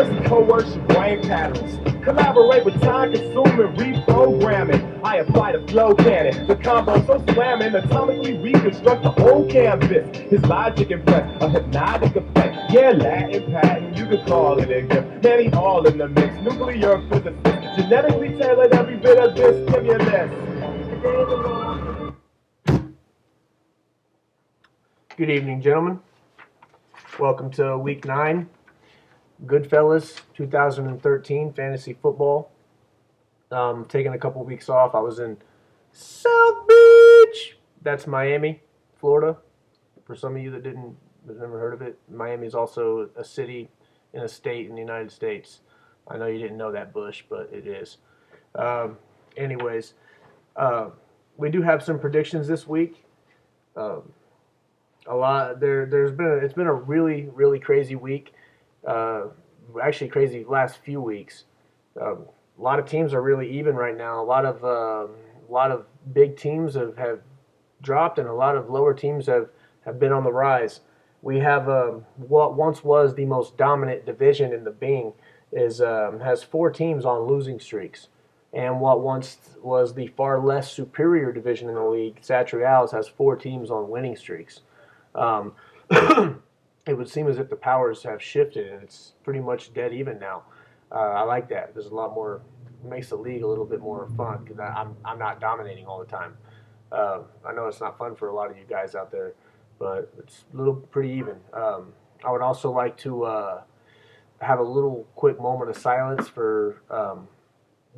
First, coerce your brain patterns. Collaborate with time-consuming reprogramming. I apply the flow cannon. The combo so slamming, atomically reconstruct the whole canvas. His logic impressed, a hypnotic effect. Yeah, Latin patent, you could call it a gift. Man, he all in the mix. Nuclear physicist, genetically tailored every bit of this stimulus. Good evening, gentlemen. Welcome to Week 9, Goodfellas 2013 Fantasy Football. Taking a couple weeks off. I was in South Beach. That's Miami, Florida. For some of you that have never heard of it, Miami is also a city in a state in the United States. I know you didn't know that, Bush, but it is. Anyways, we do have some predictions this week. It's been a really crazy week. Actually crazy last few weeks. A lot of teams are really even right now. A lot of big teams have dropped, and a lot of lower teams have been on the rise. We have what once was the most dominant division in the Bing has 4 teams on losing streaks, and what once was the far less superior division in the league, Satrials, has 4 teams on winning streaks. It would seem as if the powers have shifted, and it's pretty much dead even now. I like that. There's a lot more, makes the league a little bit more fun because I'm not dominating all the time. I know it's not fun for a lot of you guys out there, but it's pretty even. I would also like to have a little quick moment of silence for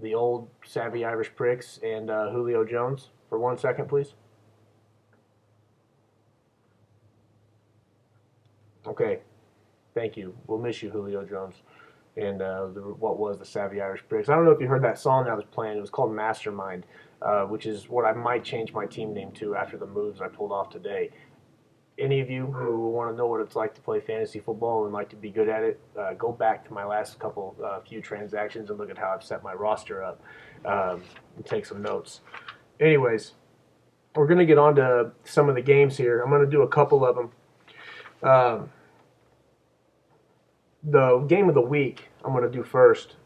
the old savvy Irish pricks and Julio Jones for 1 second, please. Okay, thank you. We'll miss you, Julio Jones, and what was the Savvy Irish Pricks. I don't know if you heard that song that I was playing. It was called Mastermind, which is what I might change my team name to after the moves I pulled off today. Any of you who want to know what it's like to play fantasy football and like to be good at it, go back to my last few transactions and look at how I've set my roster up and take some notes. Anyways, we're going to get on to some of the games here. I'm going to do a couple of them. The game of the week I'm going to do first.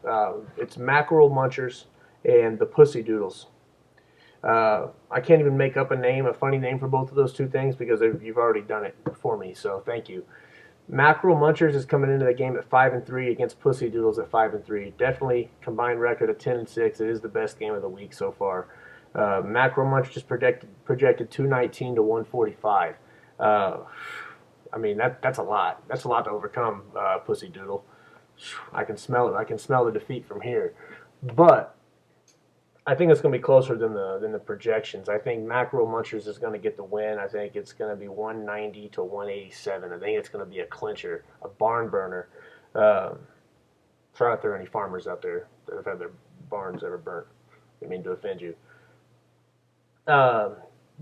It's Mackerel Munchers and the Pussy Doodles. I can't even make up a funny name for both of those two things because you've already done it for me, so thank you. Mackerel Munchers is coming into the game at 5-3 against Pussy Doodles at 5-3. Definitely combined record of 10-6. It is the best game of the week so far. Mackerel Munchers is projected 219 to 145. I mean, that's a lot. That's a lot to overcome, Pussy Doodle. I can smell it. I can smell the defeat from here. But I think it's going to be closer than the projections. I think Mackerel Munchers is going to get the win. I think it's going to be 190 to 187. I think it's going to be a clincher, a barn burner. Sorry if there are any farmers out there that have had their barns ever burnt. I mean to offend you.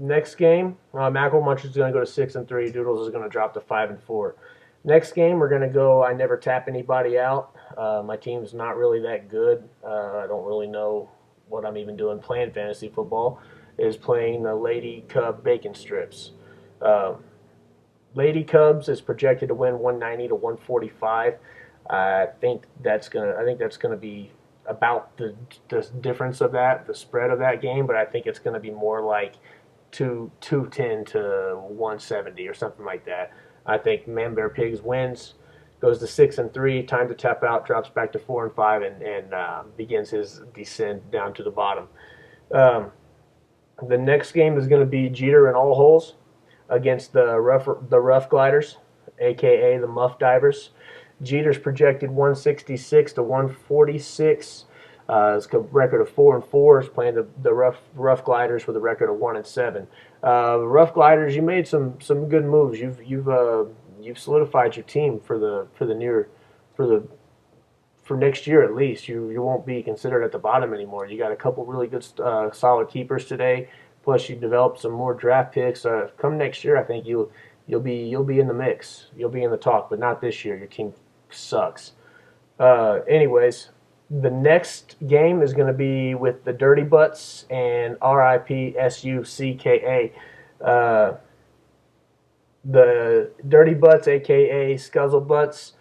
Next game, Mackerel Munchers is going to go to 6-3. Doodles is going to drop to 5-4. Next game, we're going to go. I never tap anybody out. My team's not really that good. I don't really know what I'm even doing playing fantasy football. Is playing the Lady Cub Bacon Strips. Lady Cubs is projected to win 190 to 145. I think that's gonna be about the difference of that, the spread of that game. But I think it's going to be more like 210 to 170 or something like that. I think Man Bear Pigs wins, goes to 6-3, time to tap out, drops back to 4-5, and begins his descent down to the bottom. The next game is going to be Jeter and All Holes against the Rough Gliders, aka the Muff Divers. Jeter's projected 166 to 146. His record of 4-4 is playing the Rough Gliders with a record of 1-7. Rough Gliders, you made some good moves. You've solidified your team for next year at least. You won't be considered at the bottom anymore. You got a couple really good solid keepers today. Plus you developed some more draft picks. Come next year, I think you'll be in the mix. You'll be in the talk, but not this year. Your team sucks. Anyways. The next game is going to be with the Dirty Butts and RIP SUCKA. The Dirty Butts, a.k.a. Scuzzle Butts,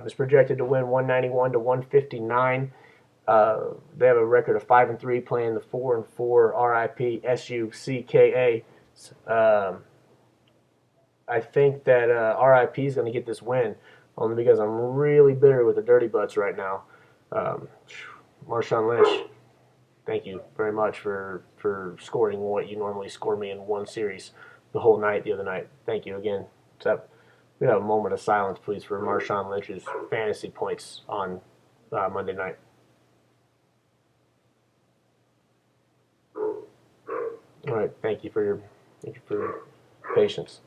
is projected to win 191 to 159. They have a record of 5-3, playing the 4-4 RIP SUCKA. I think that RIP is going to get this win, only because I'm really bitter with the Dirty Butts right now. Marshawn Lynch, thank you very much for scoring what you normally score me in one series the whole night the other night. Thank you again. We have a moment of silence, please, for Marshawn Lynch's fantasy points on Monday night. All right, thank you for your patience.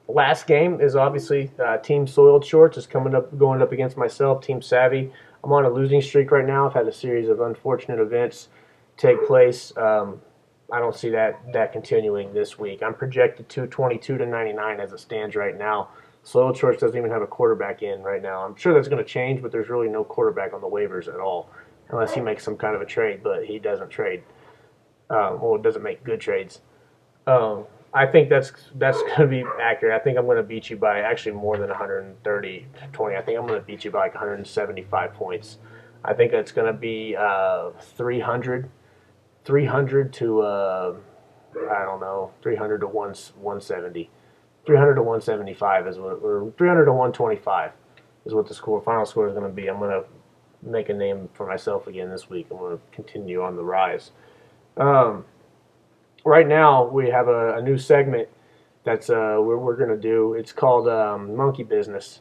Last game is obviously Team Soiled Shorts is going up against myself, Team Savvy. I'm on a losing streak right now. I've had a series of unfortunate events take place. I don't see that continuing this week. I'm projected 222 to 99 as it stands right now. Soiled Shorts doesn't even have a quarterback in right now. I'm sure that's going to change, but there's really no quarterback on the waivers at all, unless he makes some kind of a trade, but he doesn't trade. It doesn't make good trades. I think that's going to be accurate. I think I'm going to beat you by actually more than 130 to 20. I think I'm going to beat you by like 175 points. I think it's going to be 300 to I don't know, 300 to 170, 300 to 175 is what, or 300 to 125 is what the final score is going to be. I'm going to make a name for myself again this week. I'm going to continue on the rise. Right now we have a new segment that's we're going to do. It's called Monkey Business.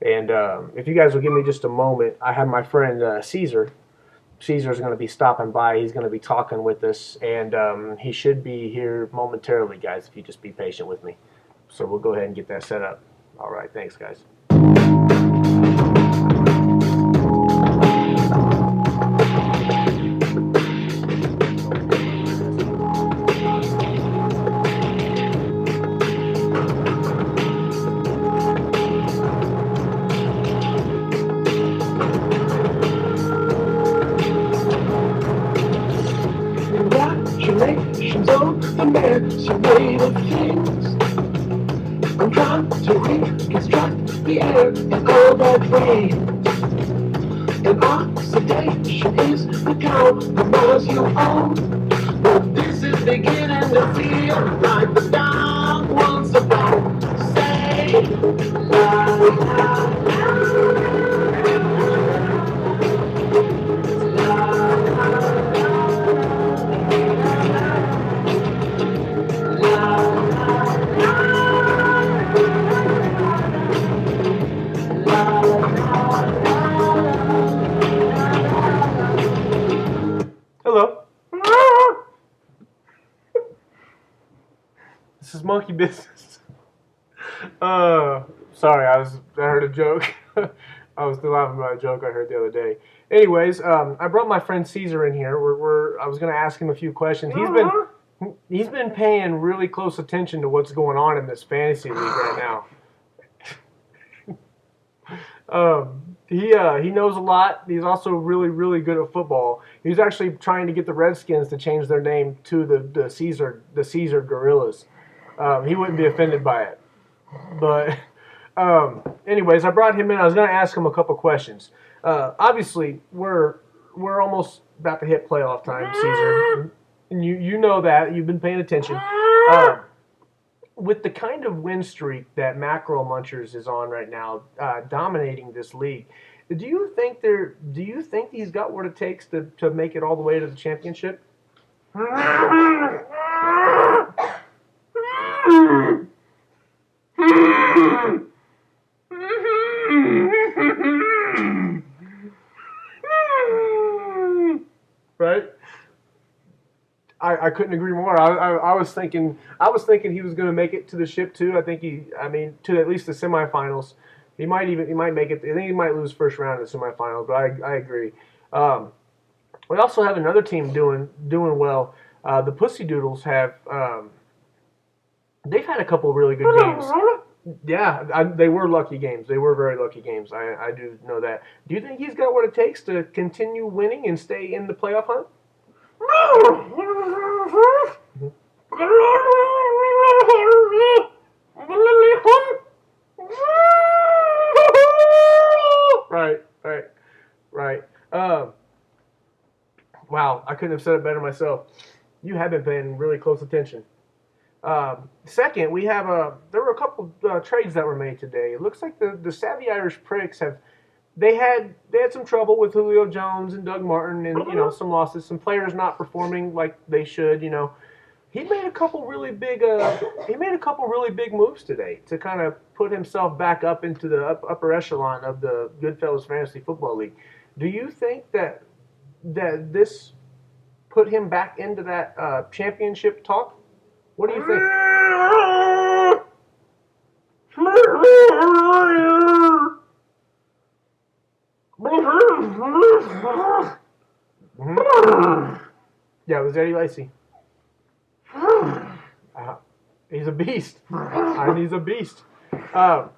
And if you guys will give me just a moment, I have my friend Caesar. Caesar's going to be stopping by. He's going to be talking with us, and he should be here momentarily, guys, if you just be patient with me. So we'll go ahead and get that set up. All right, thanks, guys. Congratulations on the many of things. I'm trying to reconstruct the air and all that rain. And oxidation is the compromise you own. But this is beginning to feel like the dog wants a bone. Say, la la la. Hello. This is Monkey Business. Sorry, I heard a joke. I was still laughing about a joke I heard the other day. Anyways, I brought my friend Caesar in here. I was going to ask him a few questions. He's been paying really close attention to what's going on in this fantasy league right now. He knows a lot. He's also really, really good at football. He's actually trying to get the Redskins to change their name to the Caesar Gorillas. He wouldn't be offended by it. But anyways, I brought him in. I was going to ask him a couple questions. Obviously, we're almost about to hit playoff time, Caesar. And you know that. You've been paying attention. With the kind of win streak that Mackerel Munchers is on right now, dominating this league, do you think he's got what it takes to make it all the way to the championship? Right? I couldn't agree more. I was thinking he was going to make it to the ship too. I think to at least the semifinals. He might make it. I think he might lose first round in the semifinals, but I agree. We also have another team doing well. The Pussy Doodles have they've had a couple of really good games. Yeah, they were lucky games. They were very lucky games. I do know that. Do you think he's got what it takes to continue winning and stay in the playoff hunt? couldn't have said it better myself. You have been paying really close attention. Second, we have there were a couple trades that were made today. It looks like the Savvy Irish Pricks they had some trouble with Julio Jones and Doug Martin, and some losses, some players not performing like they should. He made a couple really big moves today to kind of put himself back up into the upper echelon of the Goodfellas Fantasy Football League. Do you think that this put him back into that championship talk? What do you think? Yeah, it was Eddie Lacy. He's a beast. He's a beast. I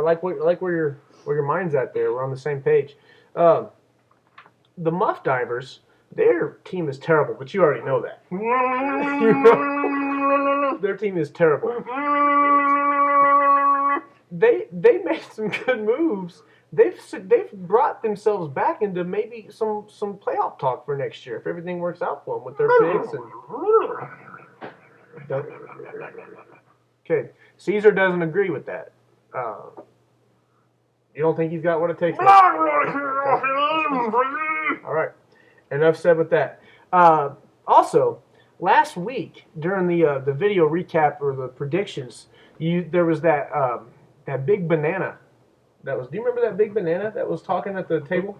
like where your mind's at there. We're on the same page. The Muff Divers, their team is terrible, but you already know that. Their team is terrible. They made some good moves. They've brought themselves back into maybe some playoff talk for next year if everything works out for them with their picks and. Okay, Caesar doesn't agree with that. You don't think he's got what it takes? All right, enough said with that. Also, last week during the video recap or the predictions, there was that big banana. Do you remember that big banana that was talking at the table?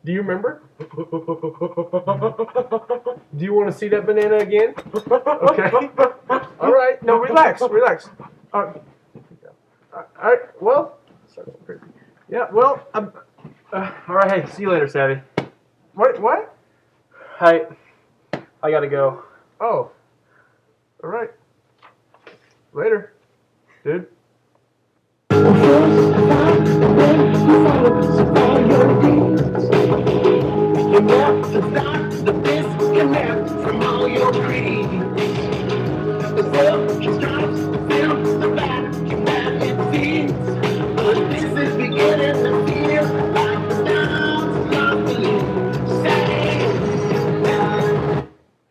Do you remember? Do you want to see that banana again? Okay. All right. No, relax. All right. Well. Yeah. Well. All right. Hey, see you later, Savvy. What? I gotta go. Oh. All right. Later, dude.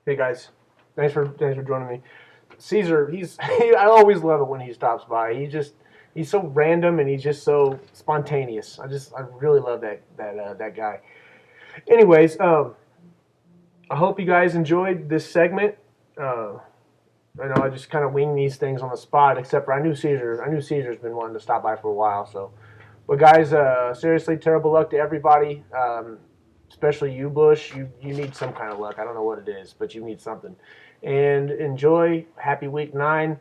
Hey guys, thanks for joining me. Caesar, I always love it when he stops by. He's so random and he's just so spontaneous. I really love that guy. Anyways, I hope you guys enjoyed this segment. I know I just kind of wing these things on the spot, except for I knew Caesar's been wanting to stop by for a while. So, but guys, seriously, terrible luck to everybody. Especially you, Bush. You need some kind of luck. I don't know what it is, but you need something. And enjoy. Happy week 9.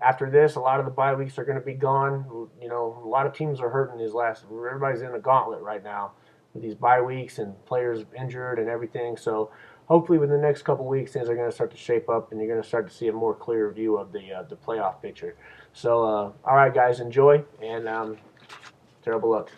After this, a lot of the bye weeks are going to be gone. A lot of teams are hurting everybody's in a gauntlet right now with these bye weeks and players injured and everything. So hopefully within the next couple weeks, things are going to start to shape up and you're going to start to see a more clear view of the playoff picture. So, all right, guys, enjoy and terrible luck.